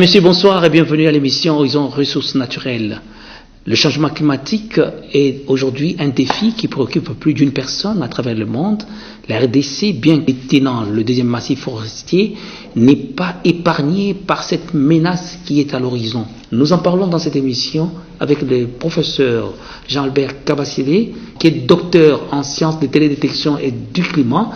messieurs, bonsoir et bienvenue à l'émission Horizon Ressources Naturelles. Le changement climatique est aujourd'hui un défi qui préoccupe plus d'une personne à travers le monde. La RDC, bien que détenant le deuxième massif forestier, n'est pas épargnée par cette menace qui est à l'horizon. Nous en parlons dans cette émission avec le professeur Jean-Albert Kabassilé, qui est docteur en sciences de télédétection et du climat.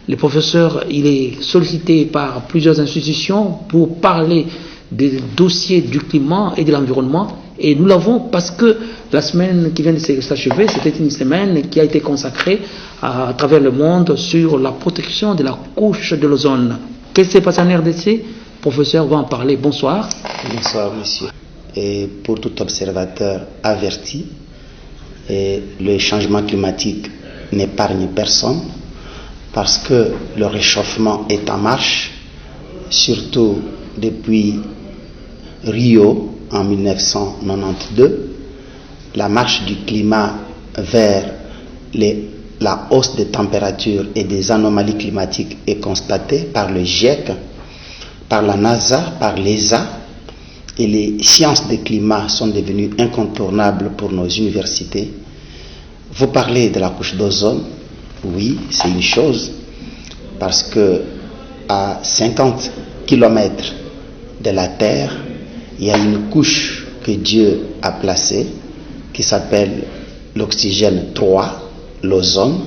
Le professeur, il est sollicité par plusieurs institutions pour parler des dossiers du climat et de l'environnement. Et nous l'avons parce que la semaine qui vient de s'achever, c'était une semaine qui a été consacrée à travers le monde sur la protection de la couche de l'ozone. Qu'est-ce qui s'est passé en RDC? Le professeur va en parler. Bonsoir. Bonsoir, monsieur. Et pour tout observateur averti, le changement climatique n'épargne personne parce que le réchauffement est en marche, surtout depuis Rio en 1992, la marche du climat vers la hausse des températures et des anomalies climatiques est constatée par le GIEC, par la NASA, par l'ESA, et les sciences des climats sont devenues incontournables pour nos universités. Vous parlez de la couche d'ozone, oui, c'est une chose, parce que à 50 km de la Terre, il y a une couche que Dieu a placée qui s'appelle l'oxygène 3, l'ozone,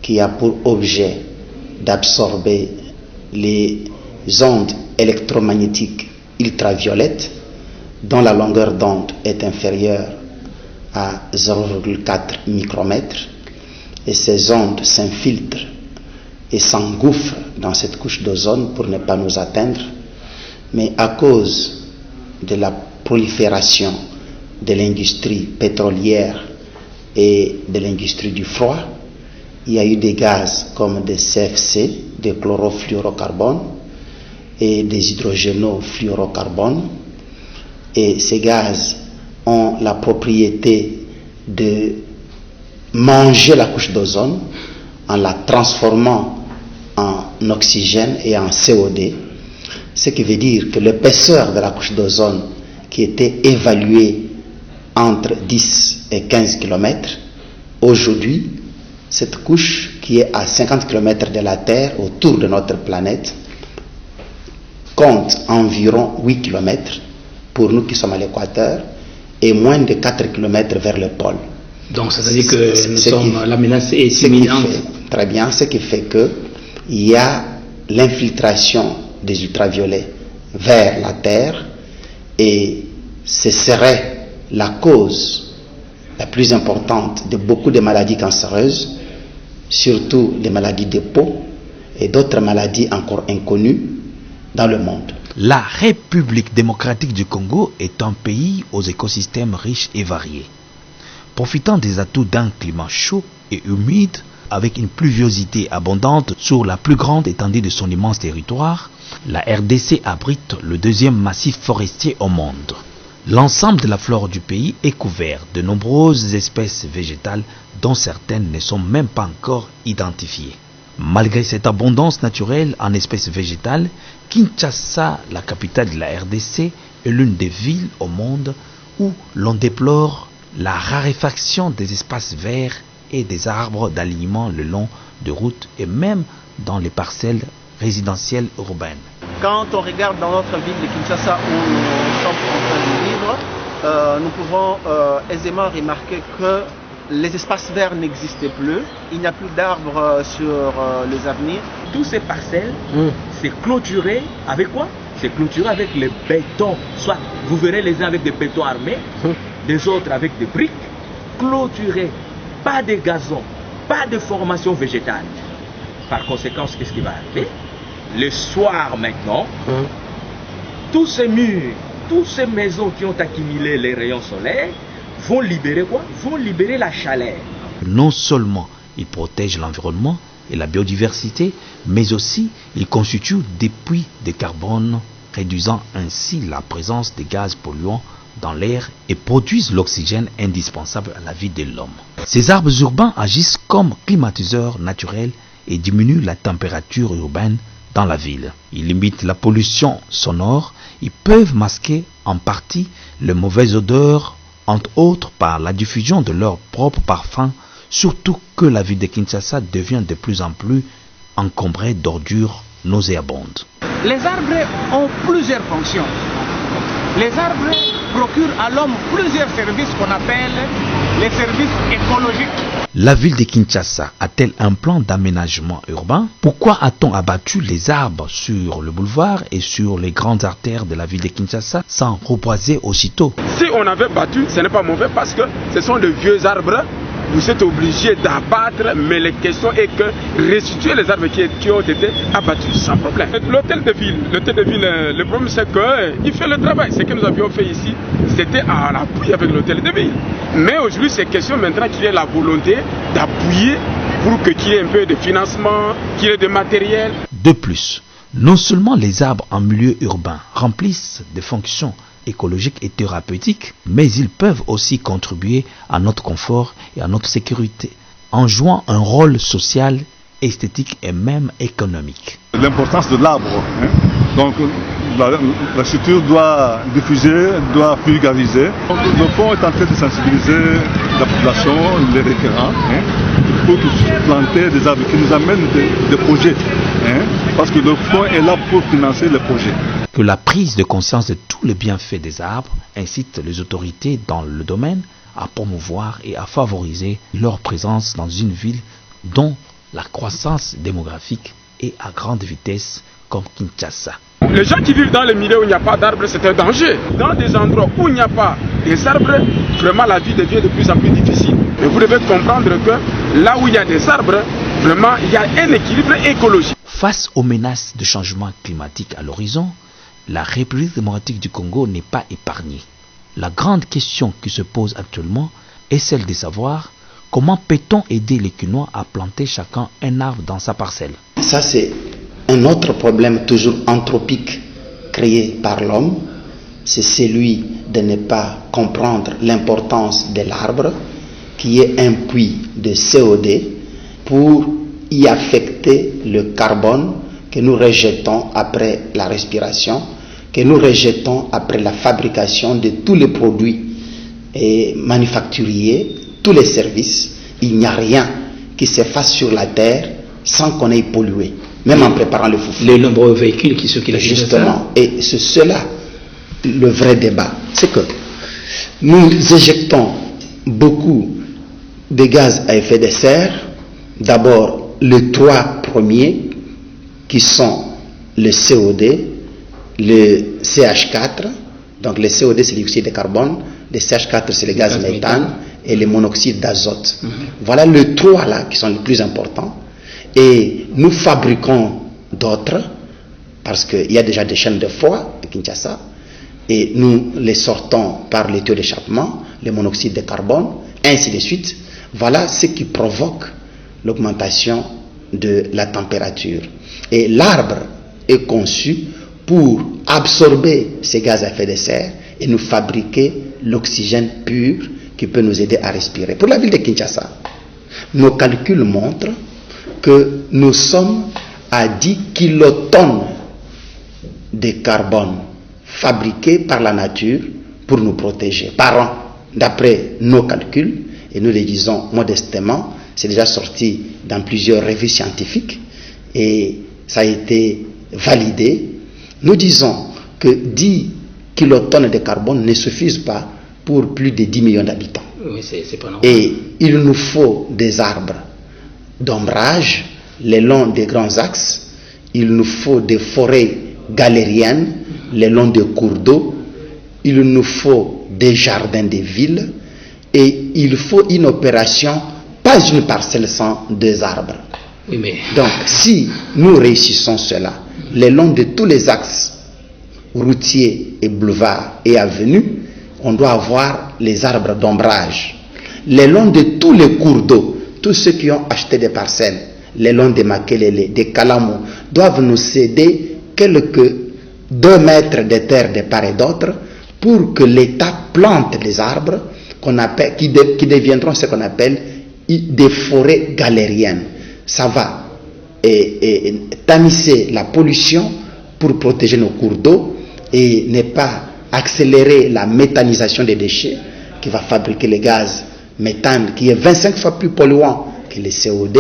qui a pour objet d'absorber les ondes électromagnétiques ultraviolettes dont la longueur d'onde est inférieure à 0,4 micromètres, et ces ondes s'infiltrent et s'engouffrent dans cette couche d'ozone pour ne pas nous atteindre, mais à cause de la prolifération de l'industrie pétrolière et de l'industrie du froid, il y a eu des gaz comme des CFC, des chlorofluorocarbones et des hydrogénofluorocarbones, et ces gaz ont la propriété de manger la couche d'ozone en la transformant en oxygène et en CO2. Ce qui veut dire que l'épaisseur de la couche d'ozone qui était évaluée entre 10 et 15 km, aujourd'hui, cette couche qui est à 50 km de la Terre, autour de notre planète, compte environ 8 km pour nous qui sommes à l'équateur et moins de 4 km vers le pôle. Donc ça veut dire que la menace est imminente. Très bien, ce qui fait qu'il y a l'infiltration des ultraviolets vers la Terre, et ce serait la cause la plus importante de beaucoup de maladies cancéreuses, surtout les maladies de peau et d'autres maladies encore inconnues dans le monde. La République démocratique du Congo est un pays aux écosystèmes riches et variés. Profitant des atouts d'un climat chaud et humide, avec une pluviosité abondante sur la plus grande étendue de son immense territoire, la RDC abrite le deuxième massif forestier au monde. L'ensemble de la flore du pays est couvert de nombreuses espèces végétales dont certaines ne sont même pas encore identifiées. Malgré cette abondance naturelle en espèces végétales, Kinshasa, la capitale de la RDC, est l'une des villes au monde où l'on déplore la raréfaction des espaces verts et des arbres d'alignement le long de routes et même dans les parcelles résidentielles urbaines. Quand on regarde dans notre ville de Kinshasa où nous sommes en train de vivre, nous pouvons aisément remarquer que les espaces verts n'existent plus, il n'y a plus d'arbres sur les avenirs. Toutes ces parcelles, c'est clôturé avec quoi? C'est clôturé avec le béton. Soit vous verrez les uns avec des bétons armés, des autres avec des briques, clôturés. Pas de gazon, pas de formation végétale. Par conséquent, qu'est-ce qui va arriver? Le soir maintenant, tous ces murs, toutes ces maisons qui ont accumulé les rayons solaires vont libérer quoi? Vont libérer la chaleur. Non seulement ils protègent l'environnement et la biodiversité, mais aussi ils constituent des puits de carbone, réduisant ainsi la présence des gaz polluants dans l'air et produisent l'oxygène indispensable à la vie de l'homme. Ces arbres urbains agissent comme climatiseurs naturels et diminuent la température urbaine dans la ville. Ils limitent la pollution sonore Ils peuvent masquer en partie les mauvaises odeurs, entre autres par la diffusion de leur propre parfum, surtout que la ville de Kinshasa devient de plus en plus encombrée d'ordures nauséabondes. Les arbres ont plusieurs fonctions. Les arbres procurent à l'homme plusieurs services qu'on appelle les services écologiques. La ville de Kinshasa a-t-elle un plan d'aménagement urbain? Pourquoi a-t-on abattu les arbres sur le boulevard et sur les grandes artères de la ville de Kinshasa sans reboiser aussitôt? Si on avait battu, ce n'est pas mauvais parce que ce sont de vieux arbres. Vous êtes obligé d'abattre, mais la question est que restituer les arbres qui ont été abattus sans problème. L'hôtel de ville, le problème c'est qu'il fait le travail. Ce que nous avions fait ici, c'était à l'appui avec l'hôtel de ville. Mais aujourd'hui, c'est question maintenant qu'il y ait la volonté d'appuyer pour qu'il y ait un peu de financement, qu'il y ait de matériel. De plus, non seulement les arbres en milieu urbain remplissent des fonctions écologiques et thérapeutiques, mais ils peuvent aussi contribuer à notre confort et à notre sécurité, en jouant un rôle social, esthétique et même économique. L'importance de l'arbre. Donc la structure doit diffuser, doit vulgariser. Le fonds est en train de sensibiliser la population, les requérants, pour planter des arbres qui nous amènent des projets. Parce que le fonds est là pour financer les projets. Que la prise de conscience de tous les bienfaits des arbres incite les autorités dans le domaine à promouvoir et à favoriser leur présence dans une ville dont la croissance démographique est à grande vitesse comme Kinshasa. Les gens qui vivent dans les milieux où il n'y a pas d'arbres, c'est un danger. Dans des endroits où il n'y a pas des arbres, vraiment la vie devient de plus en plus difficile. Et vous devez comprendre que là où il y a des arbres, vraiment il y a un équilibre écologique. Face aux menaces de changement climatique à l'horizon, la République démocratique du Congo n'est pas épargnée. La grande question qui se pose actuellement est celle de savoir comment peut-on aider les Kinois à planter chacun un arbre dans sa parcelle. Ça, c'est un autre problème toujours anthropique créé par l'homme. C'est celui de ne pas comprendre l'importance de l'arbre, qui est un puits de CO2 pour y affecter le carbone que nous rejetons après la respiration, que nous rejetons après la fabrication de tous les produits manufacturiers, tous les services. Il n'y a rien qui se fasse sur la terre sans qu'on ait pollué, même en préparant le foufou. Les nombreux véhicules qui circulent. Justement, et c'est cela le vrai débat. C'est que nous éjectons beaucoup de gaz à effet de serre. D'abord, les trois premiers qui sont le CO2, le CH4, donc le CO2 c'est le dioxyde de carbone, le CH4 c'est le gaz méthane et le monoxyde d'azote. Voilà les trois là qui sont les plus importants. Et nous fabriquons d'autres, parce qu'il y a déjà des chaînes de froid à Kinshasa, et nous les sortons par les tuyaux d'échappement, le monoxyde de carbone, ainsi de suite. Voilà ce qui provoque l'augmentation de la température. Et l'arbre est conçu pour absorber ces gaz à effet de serre et nous fabriquer l'oxygène pur qui peut nous aider à respirer. Pour la ville de Kinshasa, nos calculs montrent que nous sommes à 10 kilotonnes de carbone fabriqués par la nature pour nous protéger par an, d'après nos calculs, et nous les disons modestement. C'est déjà sorti dans plusieurs revues scientifiques et ça a été validé. Nous disons que 10 kilotonnes de carbone ne suffisent pas pour plus de 10 millions d'habitants. Oui, c'est pas normal. Et il nous faut des arbres d'ombrage le long des grands axes. Il nous faut des forêts galériennes le long des cours d'eau. Il nous faut des jardins de villes. Et il faut une opération, pas une parcelle sans deux arbres. Oui, mais... Donc, si nous réussissons cela, le long de tous les axes routiers et boulevards et avenues, on doit avoir les arbres d'ombrage. Le long de tous les cours d'eau, tous ceux qui ont acheté des parcelles, le long des Makelele, des Kalamou, doivent nous céder quelques 2 mètres de terre de part et d'autre pour que l'État plante les arbres qu'on appelle, qui deviendront ce qu'on appelle des forêts galériennes. Ça va tamisser la pollution pour protéger nos cours d'eau et ne pas accélérer la méthanisation des déchets qui va fabriquer les gaz méthane qui est 25 fois plus polluant que les COD,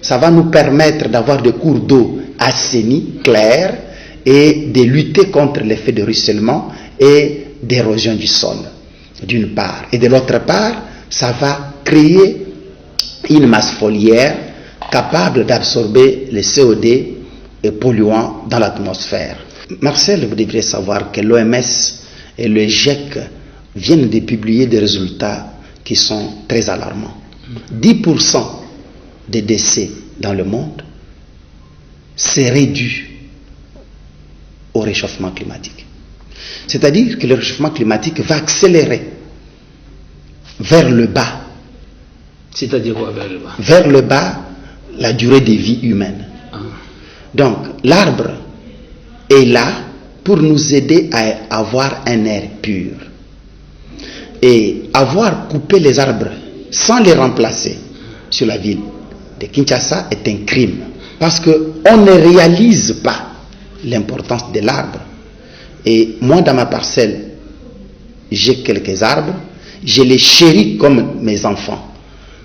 ça va nous permettre d'avoir des cours d'eau assainis, clairs, et de lutter contre l'effet de ruissellement et d'érosion du sol, d'une part. Et de l'autre part, ça va créer une masse foliaire capable d'absorber les COD et polluants dans l'atmosphère. Marcel, vous devriez savoir que l'OMS et le GIEC viennent de publier des résultats qui sont très alarmants. 10% des décès dans le monde seraient dus au réchauffement climatique. C'est-à-dire que le réchauffement climatique va accélérer vers le bas. C'est-à-dire quoi, vers le bas? Vers le bas, la durée de vie humaine. Donc, l'arbre est là pour nous aider à avoir un air pur. Et avoir coupé les arbres sans les remplacer sur la ville de Kinshasa est un crime. Parce qu'on ne réalise pas l'importance de l'arbre. Et moi, dans ma parcelle, j'ai quelques arbres. Je les chéris comme mes enfants.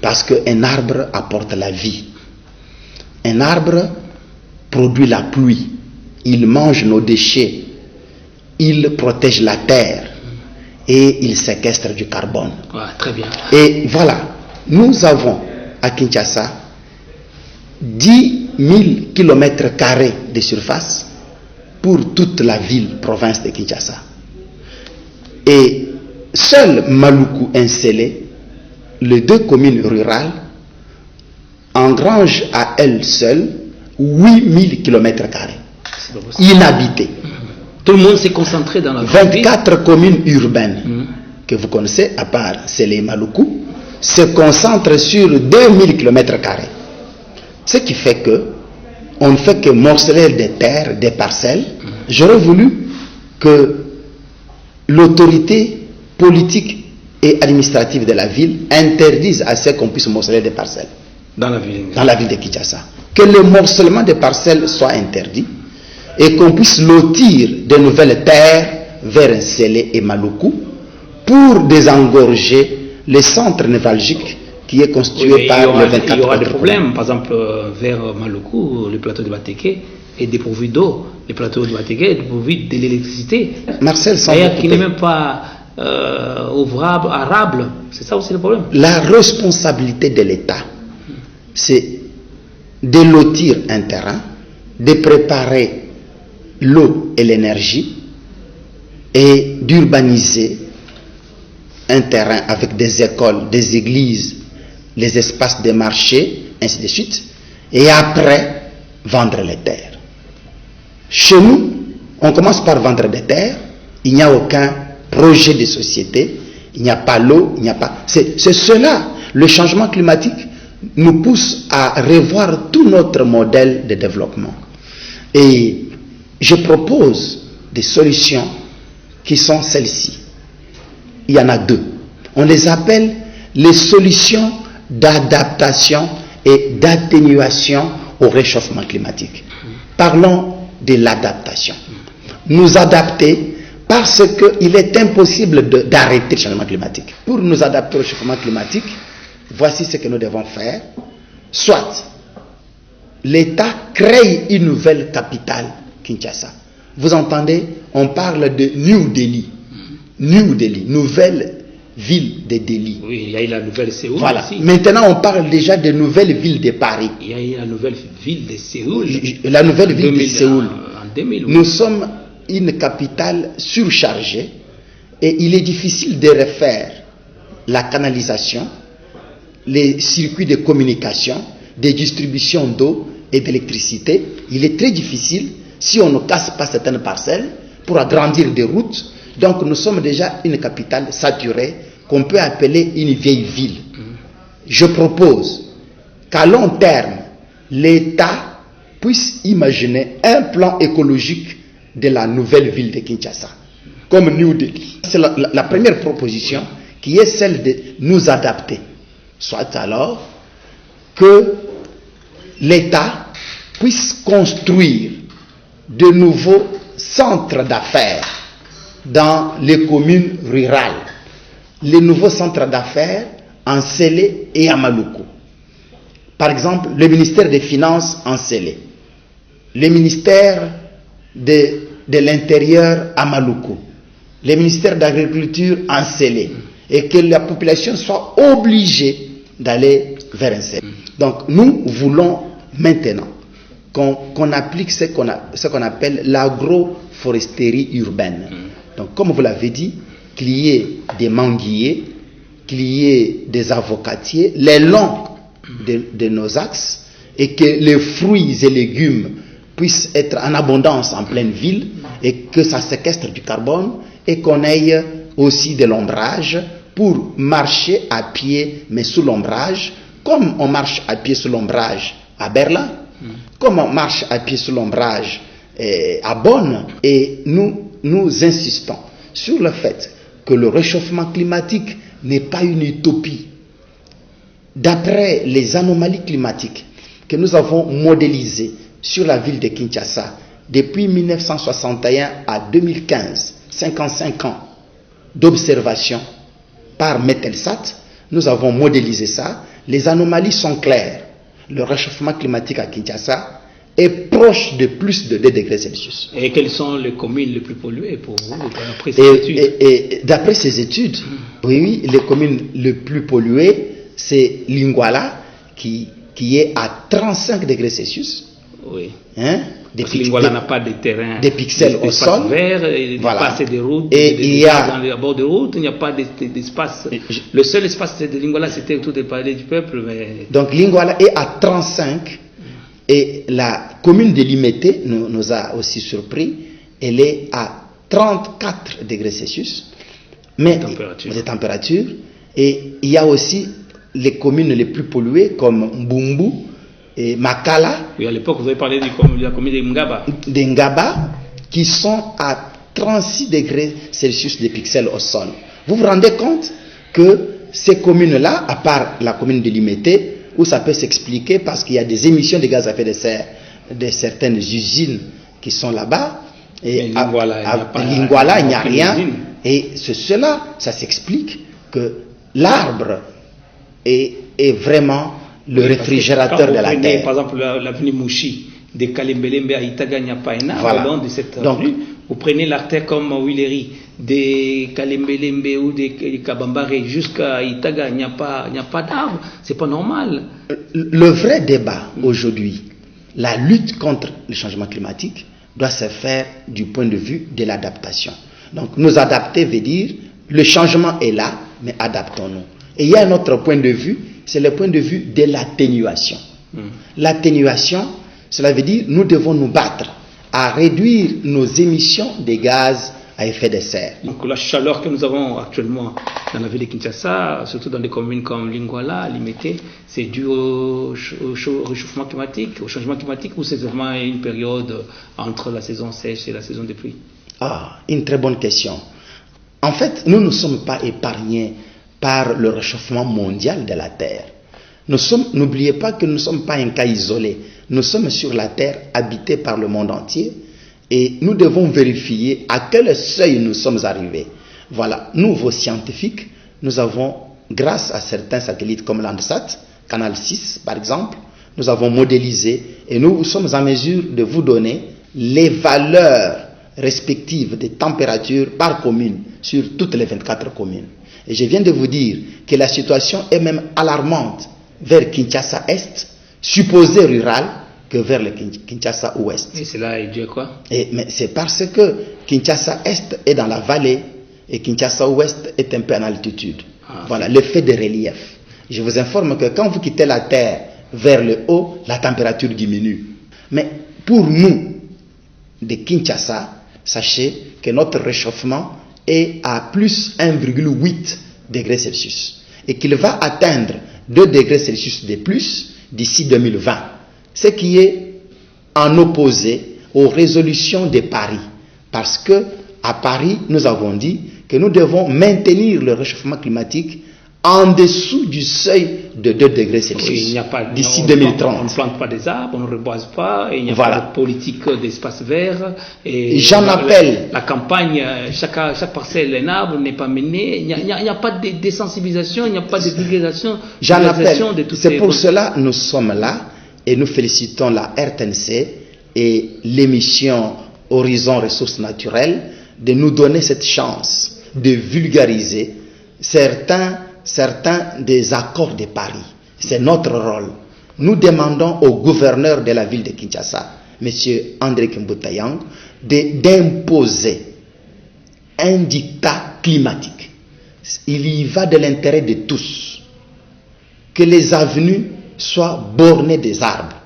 Parce qu'un arbre apporte la vie. Un arbre produit la pluie. Il mange nos déchets. Il protège la terre. Et il séquestre du carbone. Ouais, très bien. Et voilà, nous avons à Kinshasa 10 000 km² de surface pour toute la ville, province de Kinshasa. Et seul Maluku et Nsele, les deux communes rurales, engrangent à elles seules 8 000 km² inhabités. Tout le monde s'est concentré dans la 24 communes urbaines que vous connaissez, à part Nsele et Maluku, se concentrent sur 2000 km². Ce qui fait que on ne fait que morceler des terres, des parcelles. J'aurais voulu que l'autorité politique et administrative de la ville interdise à ce qu'on puisse morceler des parcelles. Dans la ville. Dans la ville de Kinshasa. Que le morcellement des parcelles soit interdit et qu'on puisse lotir de nouvelles terres vers Nsele et Maluku pour désengorger les centres névralgiques qui est constitué par les 24. Il y aura des problèmes, par exemple vers Maluku, le plateau de Bateke est dépourvu d'eau, le plateau de Bateke est dépourvu de l'électricité. Marcel, d'ailleurs, qui n'est même pas ouvrable, arable, c'est ça aussi le problème. La responsabilité de l'État, c'est de lotir un terrain, de préparer l'eau et l'énergie et d'urbaniser un terrain avec des écoles, des églises, les espaces de marché, ainsi de suite, et après vendre les terres. Chez nous, on commence par vendre des terres, il n'y a aucun projet de société, il n'y a pas l'eau, il n'y a pas... C'est cela, le changement climatique nous pousse à revoir tout notre modèle de développement. Et je propose des solutions qui sont celles-ci. Il y en a deux. On les appelle les solutions d'adaptation et d'atténuation au réchauffement climatique. Parlons de l'adaptation. Nous adapter parce qu'il est impossible d'arrêter le changement climatique. Pour nous adapter au changement climatique, voici ce que nous devons faire. Soit l'État crée une nouvelle capitale, Kinshasa. Vous entendez, on parle de New Delhi. New Delhi, nouvelle ville de Delhi. Oui, il y a eu la nouvelle Séoul. Voilà. Aussi. Maintenant, on parle déjà de nouvelle ville de Paris. Il y a eu la nouvelle ville de Séoul. La nouvelle ville de Séoul. En 2000, oui. Nous sommes une capitale surchargée et il est difficile de refaire la canalisation, les circuits de communication, de distribution d'eau et d'électricité. Il est très difficile si on ne casse pas certaines parcelles pour agrandir des routes. Donc nous sommes déjà une capitale saturée qu'on peut appeler une vieille ville. Je propose qu'à long terme, l'État puisse imaginer un plan écologique de la nouvelle ville de Kinshasa, comme New Delhi. C'est la première proposition qui est celle de nous adapter. Soit alors que l'État puisse construire de nouveaux centres d'affaires dans les communes rurales, les nouveaux centres d'affaires en Sélé et à Maluku. Par exemple, le ministère des Finances en Sélé, le ministère de l'Intérieur à Maluku, le ministère d'Agriculture en Sélé, et que la population soit obligée d'aller vers un Sélé. Donc nous voulons maintenant qu'on applique ce qu'on appelle l'agroforesterie urbaine. Donc comme vous l'avez dit, qu'il y ait des manguiers, qu'il y ait des avocatiers, les longs de nos axes, et que les fruits et légumes puissent être en abondance en pleine ville, et que ça séquestre du carbone, et qu'on ait aussi de l'ombrage pour marcher à pied, mais sous l'ombrage, comme on marche à pied sous l'ombrage à Berlin, comme on marche à pied sous l'ombrage à Bonn. Et nous insistons sur le fait que le réchauffement climatique n'est pas une utopie. D'après les anomalies climatiques que nous avons modélisées sur la ville de Kinshasa depuis 1961 à 2015, 55 ans d'observation par Metelsat, nous avons modélisé ça. Les anomalies sont claires. Le réchauffement climatique à Kinshasa est proche de plus de 2 degrés Celsius. Et quelles sont les communes les plus polluées pour vous, d'après ces études? Et d'après ces études, oui, les communes les plus polluées, c'est Lingwala, qui est à 35 degrés Celsius. Oui. Hein? Lingwala n'a pas de terrain, des pixels au sol, vert, il n'y a pas assez de routes, et il y a dans les bords de route, il n'y a pas d'espace. Le seul espace de Lingwala, c'était autour des palais du peuple. Mais... Donc Lingwala est à 35, et la commune de Limete nous a aussi surpris, elle est à 34 degrés Celsius, mais de température. Et il y a aussi les communes les plus polluées comme Mbumbu et Makala. Oui, à l'époque, vous avez parlé de la commune de Ngaba. De Ngaba, qui sont à 36 degrés Celsius de pixels au sol. Vous vous rendez compte que ces communes-là, à part la commune de Limete, où ça peut s'expliquer parce qu'il y a des émissions de gaz à effet de serre de certaines usines qui sont là-bas, et à Lingwala, il n'y a rien. Et cela, ça s'explique que l'arbre est vraiment le réfrigérateur de la terre. Par exemple, l'avenue Mouchi, de Kalembelembe à Itaga-Nyapaena, voilà. Le long de cette avenue, vous prenez l'artère comme Willery, de Kalembelembe ou de Kabambare jusqu'à Itaga, il n'y a pas d'arbre, c'est pas normal. Le vrai débat aujourd'hui, la lutte contre le changement climatique, doit se faire du point de vue de l'adaptation. Donc, nous adapter veut dire, le changement est là, mais adaptons-nous. Et il y a un autre point de vue, c'est le point de vue de l'atténuation. L'atténuation, cela veut dire nous devons nous battre à réduire nos émissions de gaz à effet de serre. Donc la chaleur que nous avons actuellement dans la ville de Kinshasa, surtout dans des communes comme Lingwala, Limete, c'est dû au réchauffement climatique, au changement climatique, ou c'est vraiment une période entre la saison sèche et la saison des pluies? Ah, une très bonne question. En fait, nous ne sommes pas épargnés par le réchauffement mondial de la Terre. N'oubliez pas que nous ne sommes pas un cas isolé. Nous sommes sur la Terre, habitée par le monde entier, et nous devons vérifier à quel seuil nous sommes arrivés. Voilà, nous, vos scientifiques, nous avons, grâce à certains satellites comme Landsat, Canal 6 par exemple, nous avons modélisé, et nous sommes en mesure de vous donner les valeurs respectives des températures par commune sur toutes les 24 communes. Et je viens de vous dire que la situation est même alarmante vers Kinshasa Est, supposé rural, que vers le Kinshasa Ouest. Et cela est dû à quoi? Mais c'est parce que Kinshasa Est est dans la vallée et Kinshasa Ouest est un peu en altitude. Voilà, l'effet de relief. Je vous informe que quand vous quittez la Terre vers le haut, la température diminue. Mais pour nous, de Kinshasa, sachez que notre réchauffement est à plus 1,8 degrés Celsius et qu'il va atteindre 2 degrés Celsius de plus d'ici 2020, ce qui est en opposé aux résolutions de Paris, parce que à Paris, nous avons dit que nous devons maintenir le réchauffement climatique en dessous du seuil de de 2 degrés Celsius d'ici 2030. On ne plante pas des arbres, on ne reboise pas, il n'y a pas de politique d'espace vert. J'en appelle. La campagne, chaque parcelle d'un arbre n'est pas menée, il n'y a pas de désensibilisation, il n'y a pas de vulgarisation. J'en appelle. C'est pour cela que nous sommes là et nous félicitons la RTNC et l'émission Horizon Ressources Naturelles de nous donner cette chance de vulgariser certains des accords de Paris. C'est notre rôle. Nous demandons au gouverneur de la ville de Kinshasa, M. André Kimbutayang, d'imposer un dictat climatique. Il y va de l'intérêt de tous. Que les avenues soient bornées des arbres.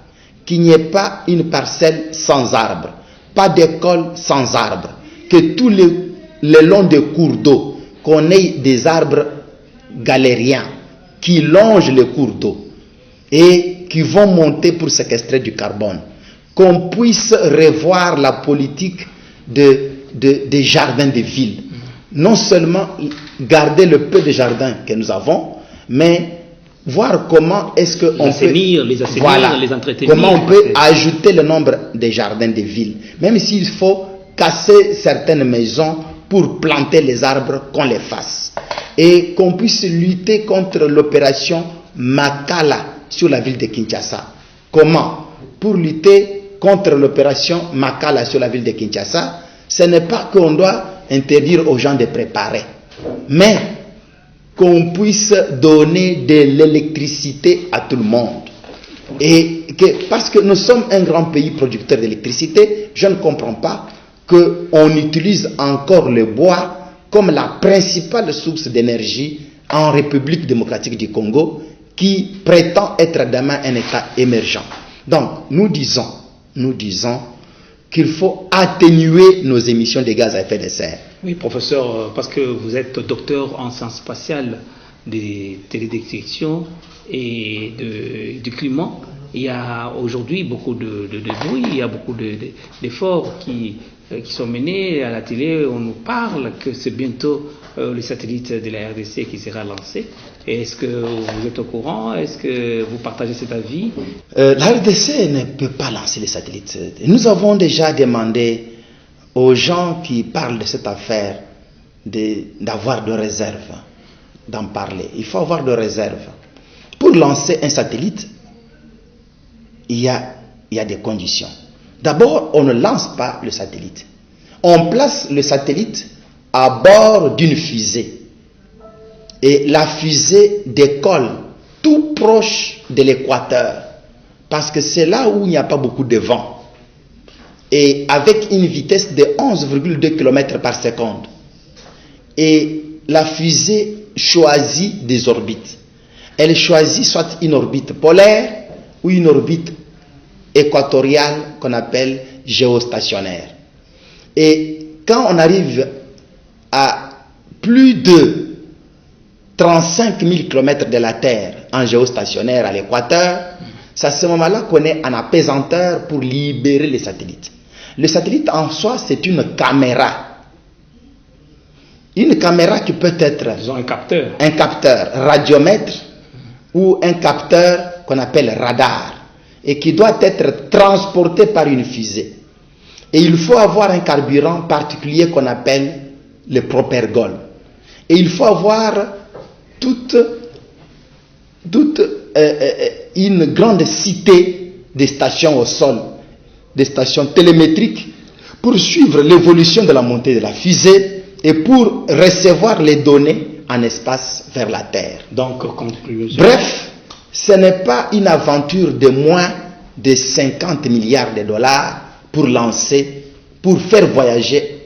Qu'il n'y ait pas une parcelle sans arbres. Pas d'école sans arbres. Que tous les longs des cours d'eau, qu'on ait des arbres galériens qui longent les cours d'eau et qui vont monter pour séquestrer du carbone. Qu'on puisse revoir la politique des jardins de ville. Non seulement garder le peu de jardins que nous avons, mais voir comment est-ce qu'on peut les entretenir. Comment on peut ajouter le nombre de jardins de ville. Même s'il faut casser certaines maisons pour planter les arbres, qu'on les fasse. Et qu'on puisse lutter contre l'opération Makala sur la ville de Kinshasa. Comment? Pour lutter contre l'opération Makala sur la ville de Kinshasa, ce n'est pas qu'on doit interdire aux gens de préparer, mais qu'on puisse donner de l'électricité à tout le monde. Et parce que nous sommes un grand pays producteur d'électricité, je ne comprends pas qu'on utilise encore le bois comme la principale source d'énergie en République démocratique du Congo, qui prétend être demain un État émergent. Donc, nous disons qu'il faut atténuer nos émissions de gaz à effet de serre. Oui, professeur, parce que vous êtes docteur en sciences spatiales, des télédétections et du climat. Il y a aujourd'hui beaucoup de bruit, il y a beaucoup d'efforts qui sont menés à la télé. On nous parle que c'est bientôt le satellite de la RDC qui sera lancé. Est-ce que vous êtes au courant? Est-ce que vous partagez cet avis? La RDC ne peut pas lancer les satellites. Nous avons déjà demandé aux gens qui parlent de cette affaire d'avoir de réserve, d'en parler. Il faut avoir de réserve. Pour lancer un satellite, il y a des conditions. D'abord, on ne lance pas le satellite. On place le satellite à bord d'une fusée. Et la fusée décolle tout proche de l'équateur. Parce que c'est là où il n'y a pas beaucoup de vent. Et avec une vitesse de 11,2 km par seconde. Et la fusée choisit des orbites. Elle choisit soit une orbite polaire ou une orbite équatoriale qu'on appelle géostationnaire. Et quand on arrive à plus de 35 000 km de la Terre en géostationnaire à l'équateur, c'est à ce moment-là qu'on est en apesanteur pour libérer les satellites. Le satellite en soi, c'est une caméra. Une caméra qui peut être un capteur radiomètre ou un capteur qu'on appelle radar et qui doit être transporté par une fusée. Et il faut avoir un carburant particulier qu'on appelle le propergol. Et il faut avoir toute une grande cité de stations au sol, des stations télémétriques pour suivre l'évolution de la montée de la fusée et pour recevoir les données en espace vers la Terre. Donc, conclusion. Bref, ce n'est pas une aventure de moins de 50 milliards de dollars pour faire voyager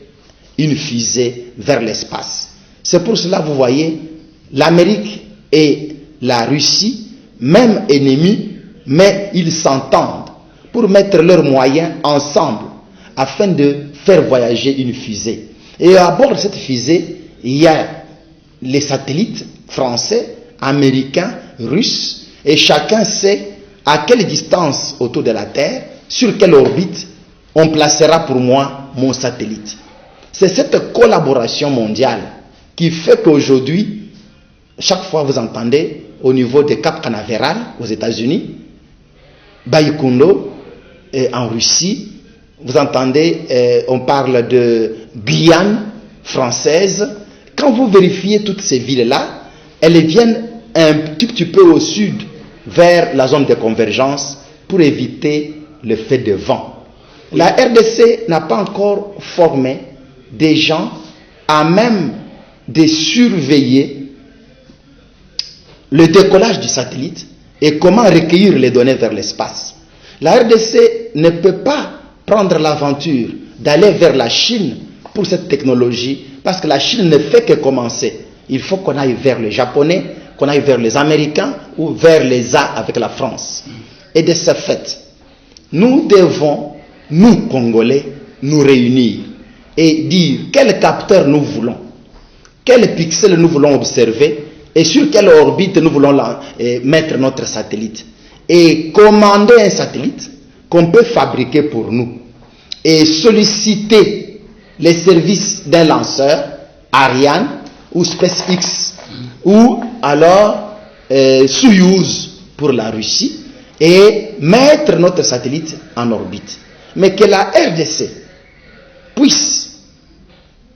une fusée vers l'espace. C'est pour cela, vous voyez, l'Amérique et la Russie, même ennemis, mais ils s'entendent pour mettre leurs moyens ensemble afin de faire voyager une fusée. Et à bord de cette fusée, il y a les satellites français, américains, russes, et chacun sait à quelle distance autour de la Terre, sur quelle orbite, on placera pour moi mon satellite. C'est cette collaboration mondiale qui fait qu'aujourd'hui, chaque fois vous entendez au niveau de Cap Canaveral aux États-Unis, Baïkondo en Russie. Vous entendez, on parle de Guyane française. Quand vous vérifiez toutes ces villes-là, elles viennent un petit peu au sud, vers la zone de convergence, pour éviter le fait de vent. La RDC n'a pas encore formé des gens à même de surveiller le décollage du satellite et comment recueillir les données vers l'espace. La RDC ne peut pas prendre l'aventure d'aller vers la Chine pour cette technologie, parce que la Chine ne fait que commencer. Il faut qu'on aille vers les Japonais, qu'on aille vers les Américains ou vers les A avec la France. Et de ce fait, nous devons, nous Congolais, nous réunir et dire quel capteur nous voulons, quel pixel nous voulons observer et sur quelle orbite nous voulons mettre notre satellite. Et commander un satellite qu'on peut fabriquer pour nous et solliciter les services d'un lanceur, Ariane ou SpaceX, ou alors Soyouz pour la Russie, et mettre notre satellite en orbite. Mais que la RDC puisse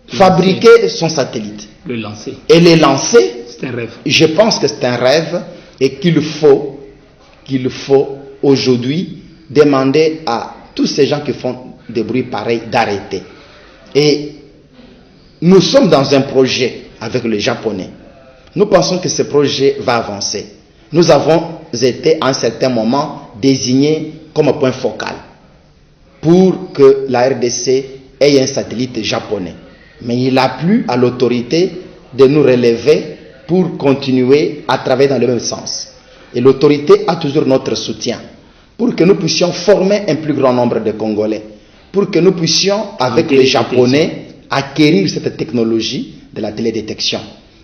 fabriquer son satellite le lancer et le lancer, c'est un rêve. Je pense que c'est un rêve et qu'il faut aujourd'hui demander à tous ces gens qui font des bruits pareils d'arrêter. Et nous sommes dans un projet avec les Japonais. Nous pensons que ce projet va avancer. Nous avons été à un certain moment désignés comme point focal pour que la RDC ait un satellite japonais. Mais il a plu à l'autorité de nous relever pour continuer à travailler dans le même sens. Et l'autorité a toujours notre soutien pour que nous puissions former un plus grand nombre de Congolais, pour que nous puissions, avec les Japonais, acquérir cette technologie de la télédétection.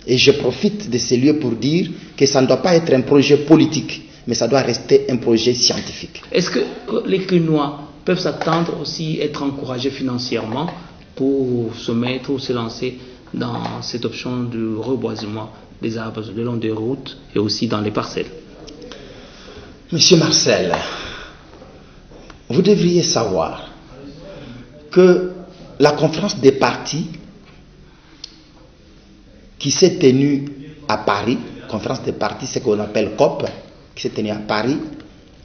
Et je profite de ces lieux pour dire que ça ne doit pas être un projet politique, mais ça doit rester un projet scientifique. Est-ce que les Quinois peuvent s'attendre aussi à être encouragés financièrement pour se mettre ou se lancer dans cette option du reboisement des arbres le long des routes et aussi dans les parcelles? Monsieur Marcel, vous devriez savoir que la conférence des partis qui s'est tenue à Paris, conférence des partis, c'est ce qu'on appelle COP, qui s'est tenue à Paris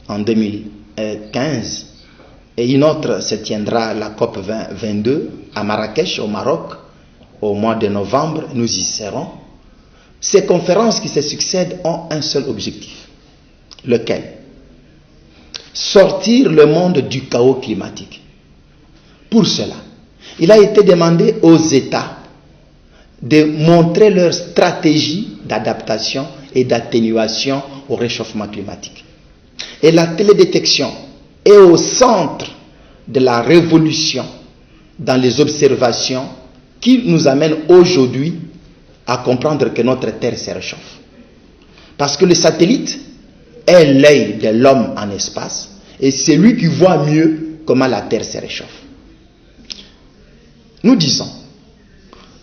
en 2015, et une autre se tiendra, la COP 22, à Marrakech, au Maroc, au mois de novembre, nous y serons. Ces conférences qui se succèdent ont un seul objectif. Lequel? Sortir le monde du chaos climatique. Pour cela, il a été demandé aux États de montrer leur stratégie d'adaptation et d'atténuation au réchauffement climatique. Et la télédétection est au centre de la révolution dans les observations qui nous amène aujourd'hui à comprendre que notre Terre se réchauffe. Parce que le satellite est l'œil de l'homme en espace et c'est lui qui voit mieux comment la Terre se réchauffe. Nous disons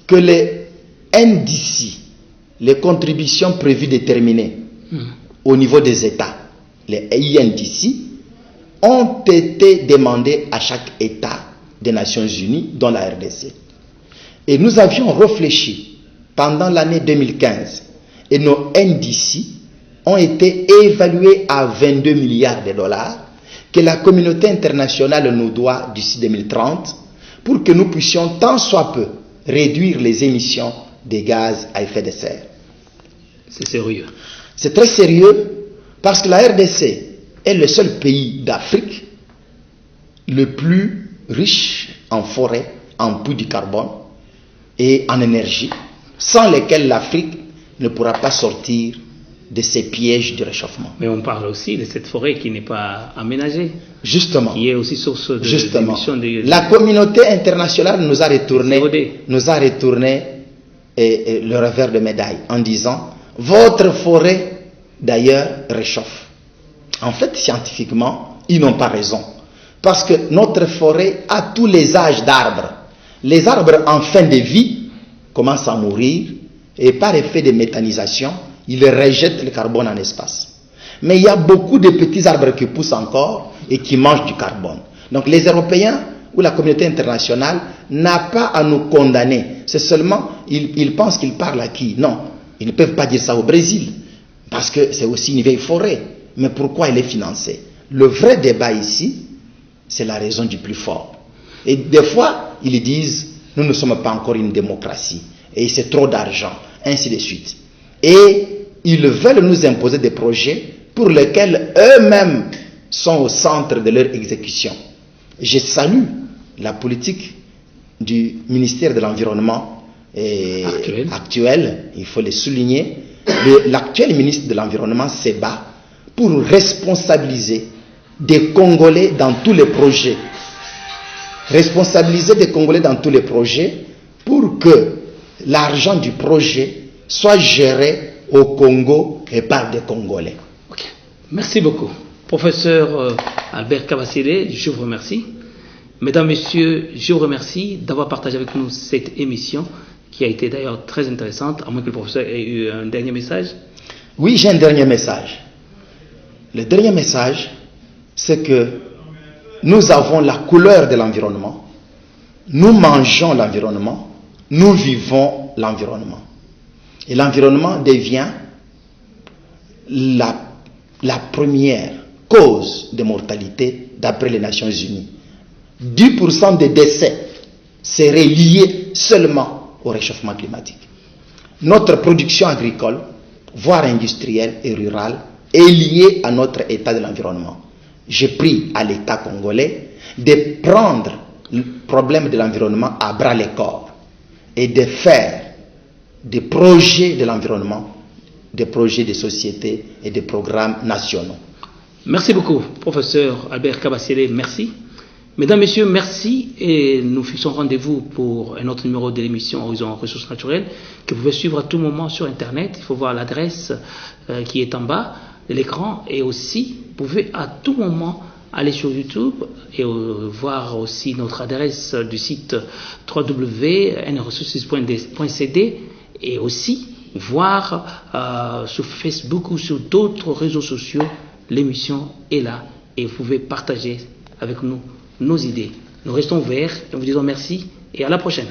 que les NDC, les contributions prévues déterminées au niveau des États, les INDC, ont été demandées à chaque État des Nations Unies, dont la RDC. Et nous avions réfléchi pendant l'année 2015 et nos NDC ont été évalués à 22 milliards de dollars que la communauté internationale nous doit d'ici 2030 pour que nous puissions tant soit peu réduire les émissions des gaz à effet de serre. C'est sérieux. C'est très sérieux parce que la RDC est le seul pays d'Afrique le plus riche en forêt, en puits de carbone et en énergie, sans lesquels l'Afrique ne pourra pas sortir de ces pièges du réchauffement. Mais on parle aussi de cette forêt qui n'est pas aménagée. Justement. Qui est aussi source d'émissions de... La communauté internationale nous a retourné le revers de médaille en disant « Votre forêt, d'ailleurs, réchauffe ». En fait, scientifiquement, ils n'ont pas raison. Parce que notre forêt a tous les âges d'arbres. Les arbres en fin de vie commencent à mourir et par effet de méthanisation, ils rejettent le carbone en espace. Mais il y a beaucoup de petits arbres qui poussent encore et qui mangent du carbone. Donc les Européens ou la communauté internationale n'a pas à nous condamner. C'est seulement, ils pensent qu'ils parlent à qui? Non, ils ne peuvent pas dire ça au Brésil, parce que c'est aussi une vieille forêt. Mais pourquoi elle est financée? Le vrai débat ici, c'est la raison du plus fort. Et des fois, ils disent, nous ne sommes pas encore une démocratie, et c'est trop d'argent, ainsi de suite. Et ils veulent nous imposer des projets pour lesquels eux-mêmes sont au centre de leur exécution. Je salue la politique du ministère de l'Environnement actuel, il faut le souligner. L'actuel ministre de l'Environnement se bat pour responsabiliser des Congolais dans tous les projets. Responsabiliser des Congolais dans tous les projets pour que l'argent du projet soit géré au Congo et par des Congolais. Okay. Merci beaucoup. Professeur Albert Kabasele, je vous remercie. Mesdames, Messieurs, je vous remercie d'avoir partagé avec nous cette émission qui a été d'ailleurs très intéressante, à moins que le professeur ait eu un dernier message. Oui, j'ai un dernier message. Le dernier message, c'est que nous avons la couleur de l'environnement, nous mangeons l'environnement, nous vivons l'environnement. Et l'environnement devient la première cause de mortalité d'après les Nations Unies. 10% des décès seraient liés seulement au réchauffement climatique. Notre production agricole, voire industrielle et rurale, est liée à notre état de l'environnement. J'ai pris à l'État congolais de prendre le problème de l'environnement à bras le corps et de faire des projets de l'environnement, des projets de société et des programmes nationaux. Merci beaucoup, professeur Albert Kabasele, merci. Mesdames, Messieurs, merci et nous fixons rendez-vous pour un autre numéro de l'émission Horizon Ressources Naturelles que vous pouvez suivre à tout moment sur Internet. Il faut voir l'adresse qui est en bas de l'écran et aussi vous pouvez à tout moment aller sur YouTube et voir aussi notre adresse du site www.nressources.cd et aussi voir sur Facebook ou sur d'autres réseaux sociaux. L'émission est là et vous pouvez partager avec nous nos idées. Nous restons ouverts et vous disons merci et à la prochaine.